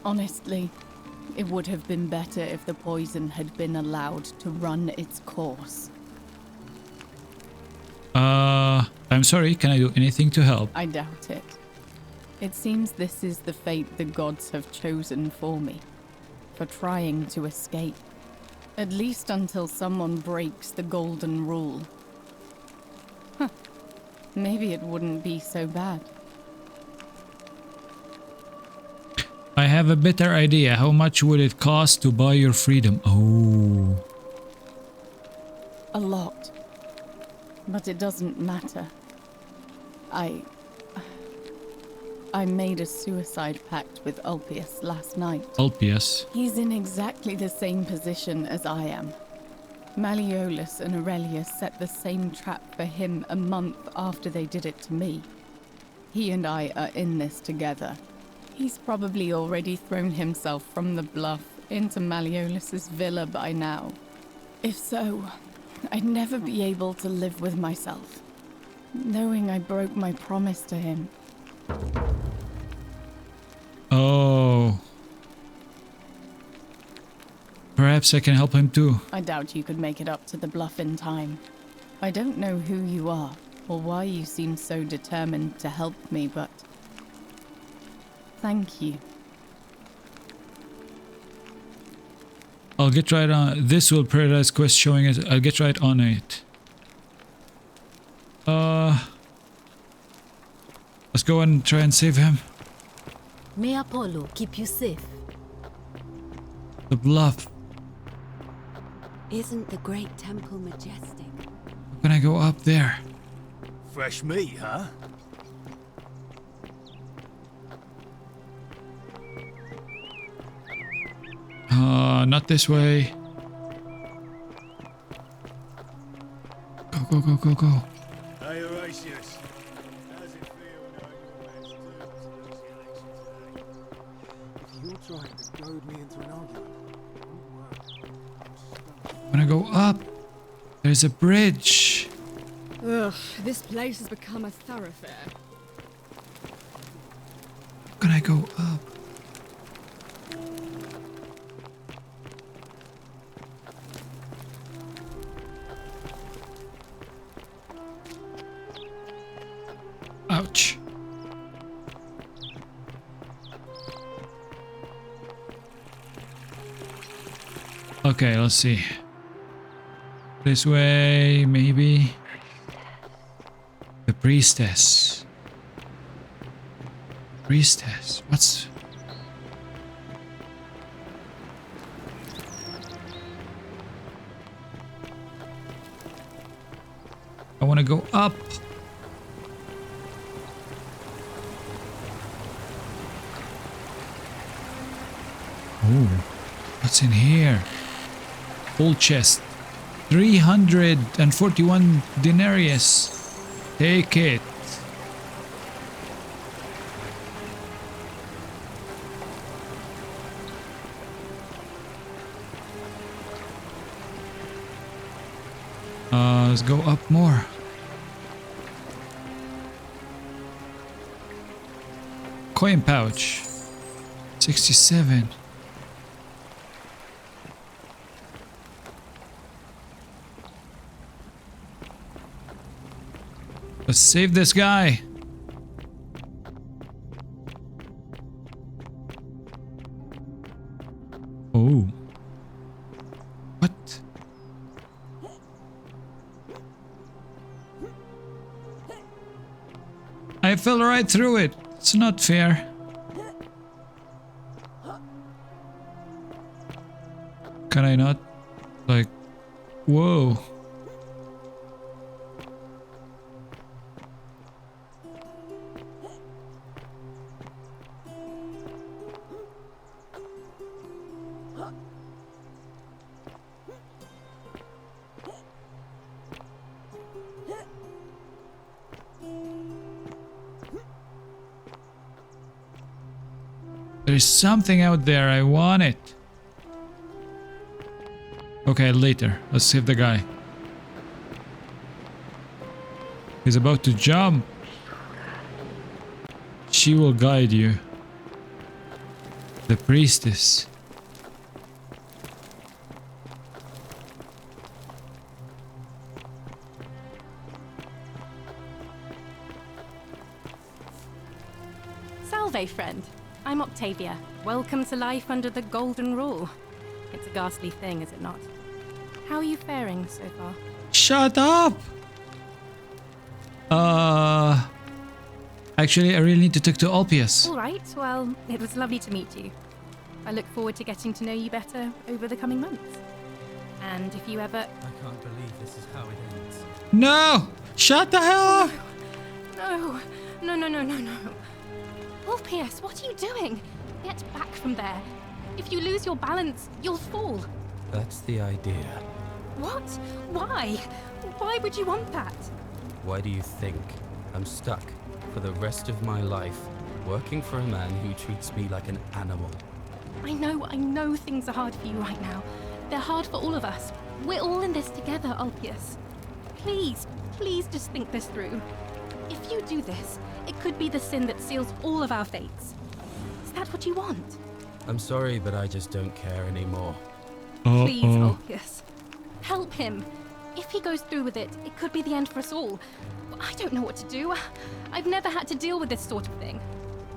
Honestly, it would have been better if the poison had been allowed to run its course. I'm sorry, can I do anything to help? I doubt it. It seems this is the fate the gods have chosen for me, for trying to escape. At least until someone breaks the Golden Rule. Huh. Maybe it wouldn't be so bad. I have a better idea. How much would it cost to buy your freedom? Oh. A lot. But it doesn't matter. I made a suicide pact with Ulpius last night. Ulpius? He's in exactly the same position as I am. Malleolus and Aurelius set the same trap for him a month after they did it to me. He and I are in this together. He's probably already thrown himself from the bluff into Malleolus's villa by now. If so, I'd never be able to live with myself, knowing I broke my promise to him. Oh. Perhaps I can help him too. I doubt you could make it up to the bluff in time. I don't know who you are, or why you seem so determined to help me, but thank you. I'll get right on. This will Paradise Quest showing it. I'll get right on it. Let's go and try and save him. May Apollo keep you safe. The bluff. Isn't the great temple majestic? How can I go up there? Fresh meat, huh? Not this way. Go, go, go, go, go. Hey, Horatius. How's it feel knowing your If you're trying to goad me into an argument, it won't work. I'm gonna go up. There's a bridge. Ugh, this place has become a thoroughfare. How can I go up? Ouch. Okay, let's see. This way, maybe. The priestess. Priestess? What's... want to go up. Oh, what's in here? Old chest. 341 denarius. Take it. Let's go up more. Coin pouch. 67. Let's save this guy. Oh. What? I fell right through it. It's not fair. Can I not? Like, whoa. There's something out there. I want it. Okay, later. Let's save the guy. He's about to jump. She will guide you. The priestess. Salve, friend. I'm Octavia. Welcome to life under the Golden Rule. It's a ghastly thing, is it not? How are you faring so far? Shut up! Actually, I really need to talk to Ulpius. All right, well, it was lovely to meet you. I look forward to getting to know you better over the coming months. And if you ever... I can't believe this is how it ends. No! Shut the hell up! No. Ulpius, what are you doing? Get back from there. If you lose your balance, you'll fall. That's the idea. What? Why? Why would you want that? Why do you think I'm stuck for the rest of my life working for a man who treats me like an animal? I know things are hard for you right now. They're hard for all of us. We're all in this together, Ulpius. Please just think this through. If you do this, it could be the sin that seals all of our fates. Is that what you want? I'm sorry, but I just don't care anymore. Please, Ulpius. Help him. If he goes through with it, it could be the end for us all. I don't know what to do. I've never had to deal with this sort of thing.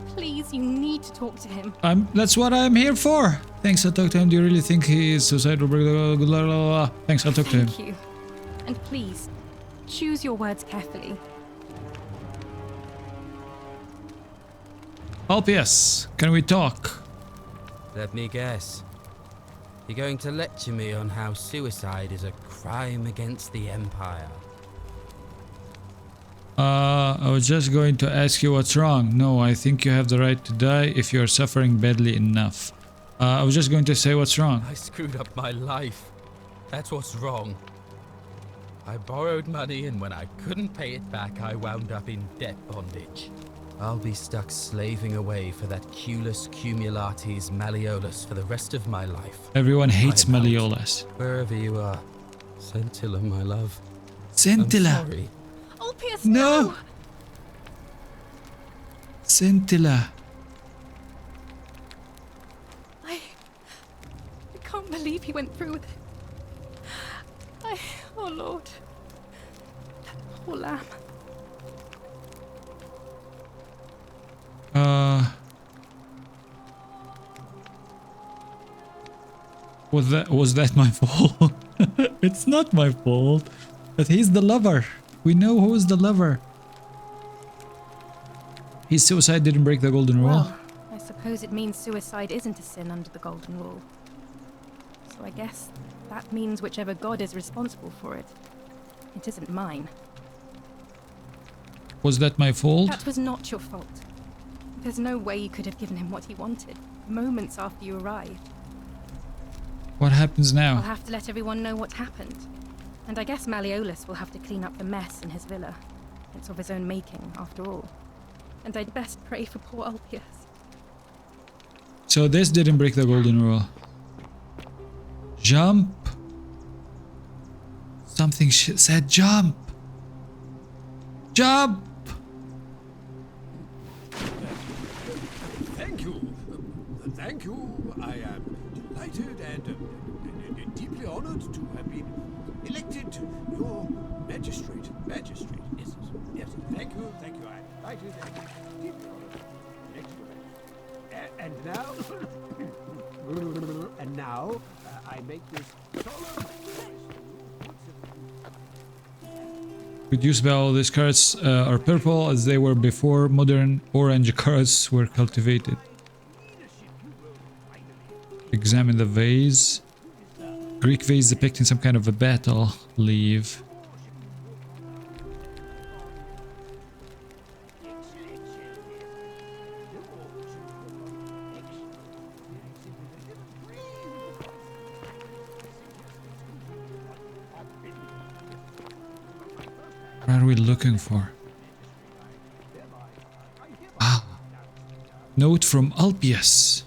Please, you need to talk to him. That's what I'm here for. Thanks, I'll talk to him. Do you really think he is suicidal? Thanks, I'll talk to him. Thank you. And please, choose your words carefully. Ulpius, can we talk? Let me guess. You're going to lecture me on how suicide is a crime against the Empire. I was just going to ask you what's wrong. No, I think you have the right to die if you are suffering badly enough. I was just going to say what's wrong. I screwed up my life. That's what's wrong. I borrowed money, and when I couldn't pay it back, I wound up in debt bondage. I'll be stuck slaving away for that Culus Cumulatis Malleolus for the rest of my life. Everyone hates Malleolus. Wherever you are, Scintilla, my love. Scintilla. I'm sorry. Ulpius, no! Scintilla. I can't believe he went through with it. Oh Lord. That poor lamb. Was that my fault? It's not my fault. But he's the lover. We know who is the lover. His suicide didn't break the golden rule. Well, I suppose it means suicide isn't a sin under the golden rule. So I guess that means whichever god is responsible for it. It isn't mine. Was that my fault? That was not your fault. There's no way you could have given him what he wanted, moments after you arrived. What happens I'll now? have to let everyone know what happened. And I guess Malleolus will have to clean up the mess in his villa. It's of his own making, after all. And I'd best pray for poor Ulpius. So this didn't break the golden rule. Jump. Something said jump. Jump. Thank you. Thank you. I am delighted and deeply honored to have been elected your magistrate. Magistrate, yes. Yes. Thank you. Thank you. I am delighted and deeply honored. And now, I make this solemn. Reduced by all these carrots are purple as they were before modern orange carrots were cultivated. Examine the vase. Greek vase depicting some kind of a battle. Leave. What are we looking for? Ah. Note from Ulpius.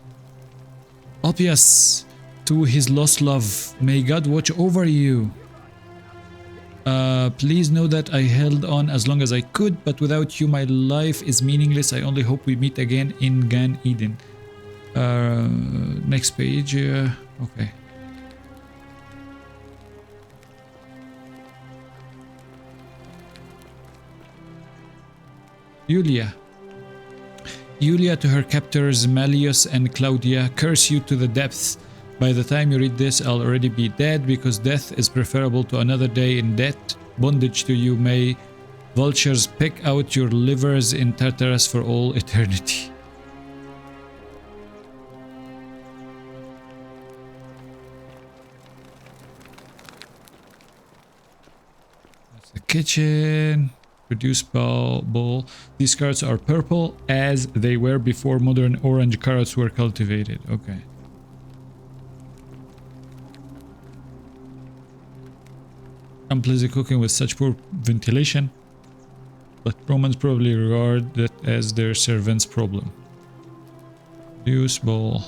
Ulpius to his lost love. May God watch over you. Please know that I held on as long as I could, but without you my life is meaningless. I only hope we meet again in Gan Eden. Next page. Okay. Julia to her captors Malleus and Claudia, curse you to the depths. By the time you read this, I'll already be dead, because death is preferable to another day in debt. Bondage to you, may vultures pick out your livers in Tartarus for all eternity. That's the kitchen. Produce bowl. These carrots are purple as they were before modern orange carrots were cultivated. Okay. Unpleasant cooking with such poor ventilation, but Romans probably regard that as their servant's problem. Produce bowl.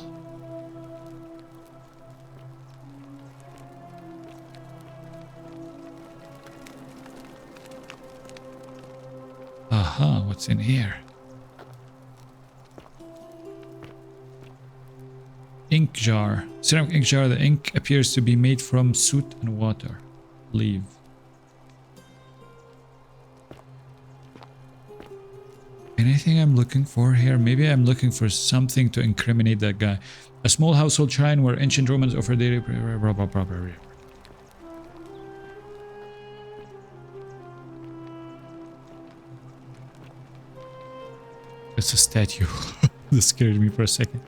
Aha, what's in here? Ink jar. Ceramic ink jar. The ink appears to be made from soot and water. Leave. Anything I'm looking for here? Maybe I'm looking for something to incriminate that guy. A small household shrine where ancient Romans offered daily prayer. It's a statue. This scared me for a second.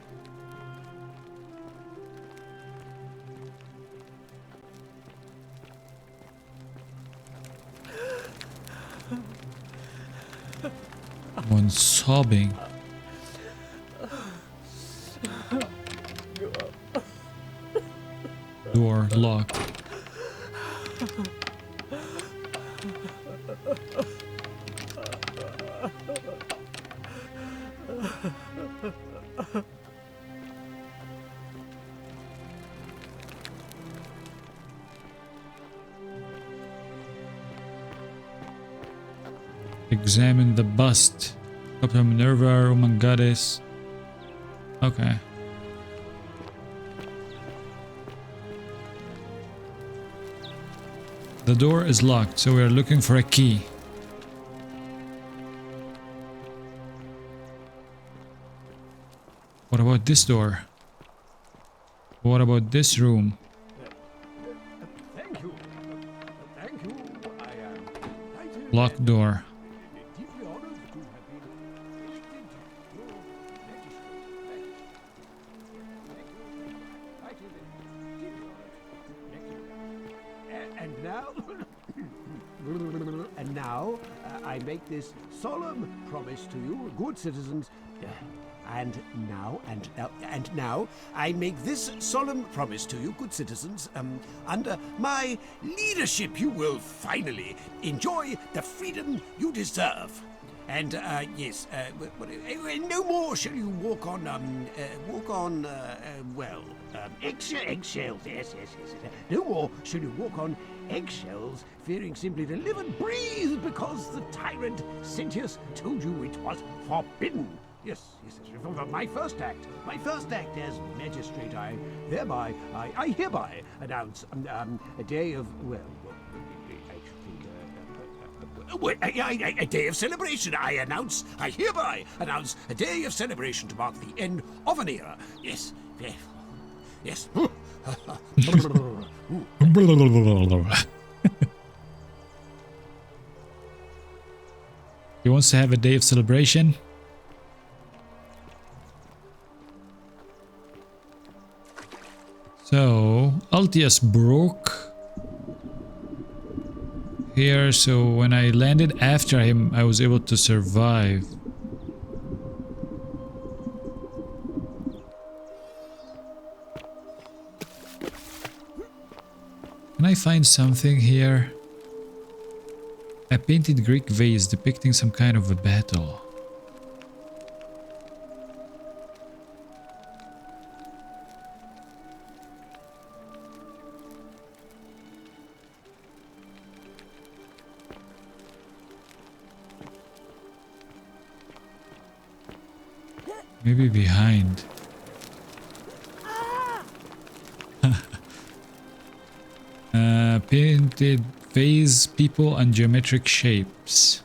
One sobbing. Door locked. Examine the bust. Captain Minerva, Roman goddess. Okay. The door is locked, so we are looking for a key. What about this door? What about this room? Thank you. Thank you. I am delighted. Locked door. Deeply honored to have been elected your magistrate. And now, I make this solemn promise to you, good citizens, and now, I make this solemn promise to you, good citizens, under my leadership you will finally enjoy the freedom you deserve. And, yes, no more shall you walk on, eggshells, yes. No more shall you walk on eggshells, fearing simply to live and breathe because the tyrant Sentius told you it was forbidden. Yes. My first act as magistrate, I hereby announce a day of, a day of celebration. I hereby announce a day of celebration to mark the end of an era. Yes. He wants to have a day of celebration. So, Altius broke here, so when I landed after him, I was able to survive. Can I find something here? A painted Greek vase depicting some kind of a battle. Maybe behind. Painted vase, people and geometric shapes.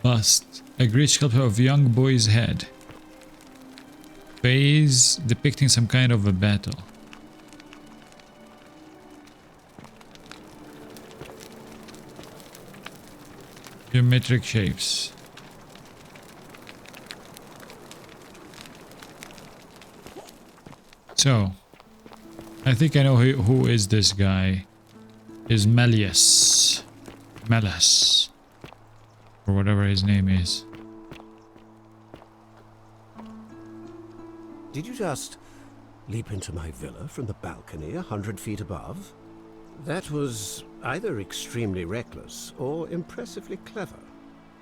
Bust. A Greek sculpture of young boy's head. Vase depicting some kind of a battle. Geometric shapes. So, I think I know who is this guy. Is Malleus. Malleus. Or whatever his name is. Did you just leap into my villa from the balcony 100 feet above? That was either extremely reckless or impressively clever.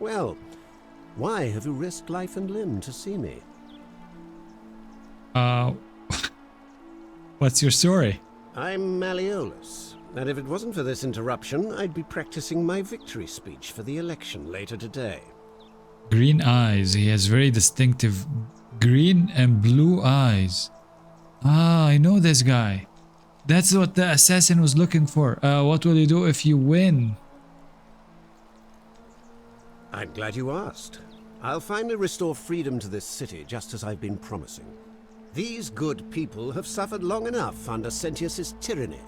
Well, why have you risked life and limb to see me? What's your story? I'm Malleolus, and if it wasn't for this interruption, I'd be practicing my victory speech for the election later today. Green eyes. He has very distinctive green and blue eyes. Ah, I know this guy. That's what the assassin was looking for. What will you do if you win? I'm glad you asked. I'll finally restore freedom to this city, just as I've been promising. These good people have suffered long enough under Sentius's tyranny.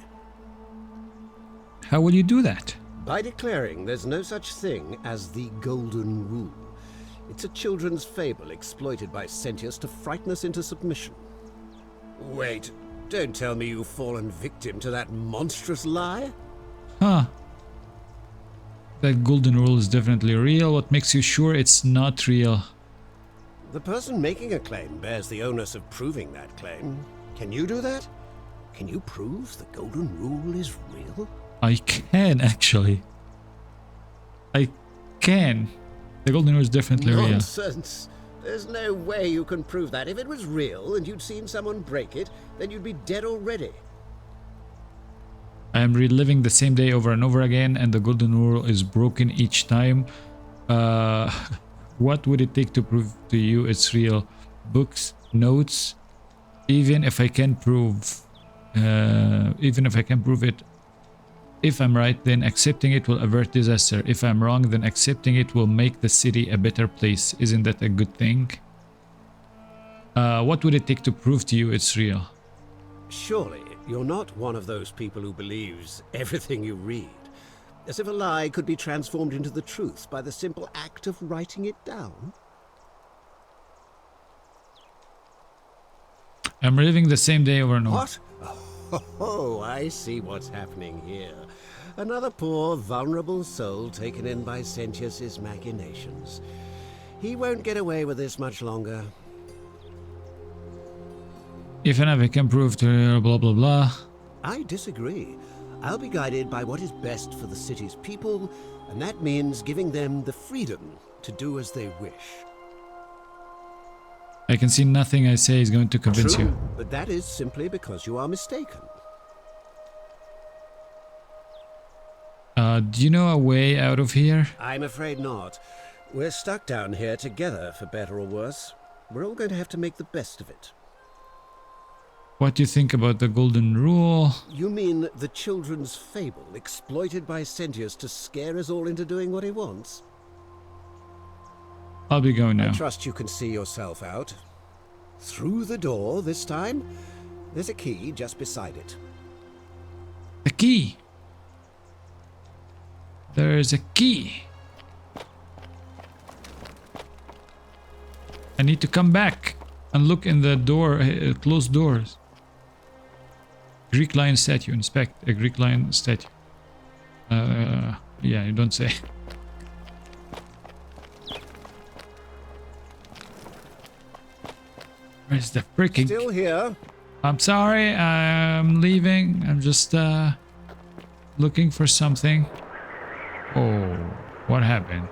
How will you do that? By declaring there's no such thing as the Golden Rule. It's a children's fable exploited by Sentius to frighten us into submission. Wait, don't tell me you've fallen victim to that monstrous lie? Huh. That golden rule is definitely real. What makes you sure it's not real? The person making a claim bears the onus of proving that claim. Can you do that? Can you prove the Golden Rule is real? I can, actually. I can. The golden rule is definitely real. Nonsense! There's no way you can prove that. If it was real and you'd seen someone break it, then you'd be dead already. I am reliving the same day over and over again, and the golden rule is broken each time. What would it take to prove to you it's real? Books, notes, even if I can prove it. If I'm right, then accepting it will avert disaster. If I'm wrong, then accepting it will make the city a better place. Isn't that a good thing? What would it take to prove to you it's real? Surely you're not one of those people who believes everything you read. As if a lie could be transformed into the truth by the simple act of writing it down. I'm reliving the same day over and over. What? Oh, I see what's happening here. Another poor, vulnerable soul taken in by Sentius's machinations. He won't get away with this much longer. If an epic can prove to blah blah blah. I disagree. I'll be guided by what is best for the city's people, and that means giving them the freedom to do as they wish. I can see nothing I say is going to convince True, you. but that is simply because you are mistaken. Do you know a way out of here? I'm afraid not. We're stuck down here together, for better or worse. We're all going to have to make the best of it. What do you think about the Golden Rule? You mean the children's fable exploited by Sentius to scare us all into doing what he wants? I'll be going now. I trust you can see yourself out. Through the door this time? There's a key just beside it. The key! There's a key! I need to come back and look in the door, closed doors. Greek lion statue. Inspect a Greek lion statue. Yeah, you don't say. Where's the freaking... Still here. I'm sorry, I'm leaving. I'm just looking for something. Oh, what happened?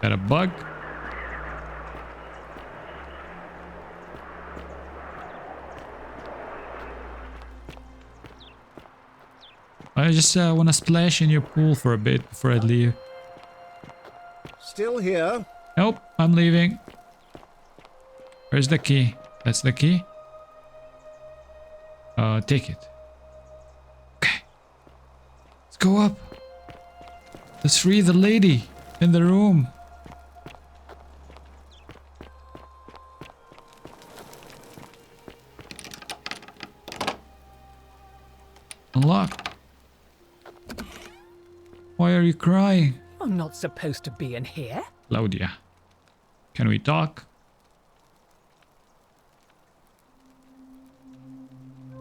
Got a bug? I just want to splash in your pool for a bit before I leave. Still here. Nope, I'm leaving. Where's the key? That's the key? Take it. Okay. Let's go up. Let's free the lady in the room. Unlock. Why are you crying? I'm not supposed to be in here. Claudia, can we talk?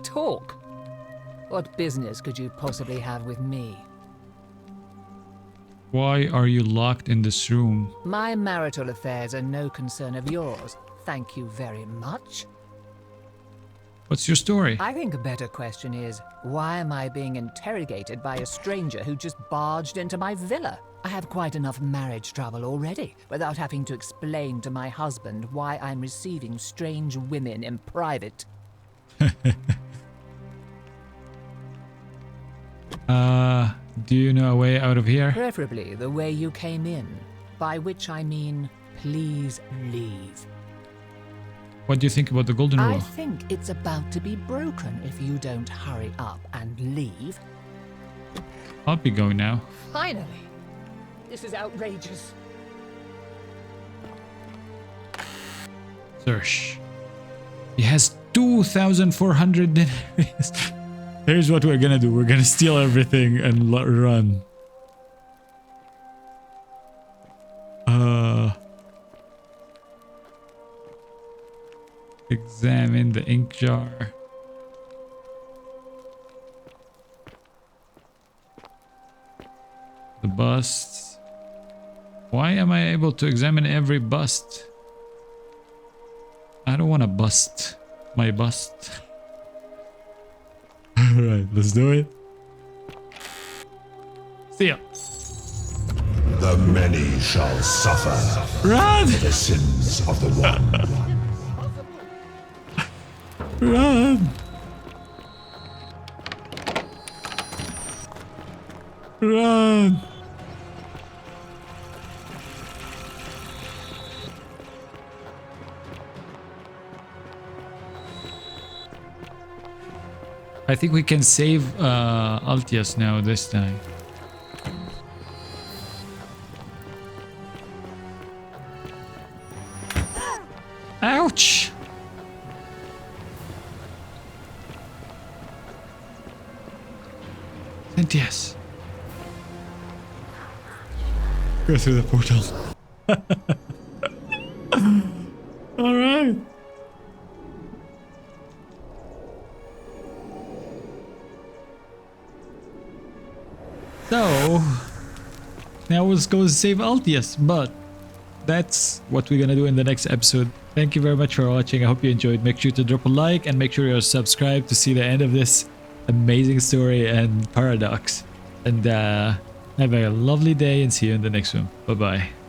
Talk? What business could you possibly have with me? Why are you locked in this room? My marital affairs are no concern of yours. Thank you very much. What's your story? I think a better question is, why am I being interrogated by a stranger who just barged into my villa? I have quite enough marriage trouble already, without having to explain to my husband why I'm receiving strange women in private. Do you know a way out of here? Preferably the way you came in, by which I mean, please leave. What do you think about the Golden Rule? I think it's about to be broken if you don't hurry up and leave. I'll be going now. Finally! This is outrageous. Search. He has 2,400 denaries. Here's what we're gonna do. We're gonna steal everything and run. Examine the ink jar. The busts. Why am I able to examine every bust? I don't want to bust my bust. Alright, let's do it. See ya. The many shall suffer Run! for the sins of the one. Run! Run! I think we can save Altius now this time. Ouch! Sentius. Go through the portal. Alright. So now let's go save Altius, but that's what we're gonna do in the next episode. Thank you very much for watching. I hope you enjoyed. Make sure to drop a like and make sure you're subscribed to see the end of this amazing story and paradox. And have a lovely day and see you in the next one. Bye bye.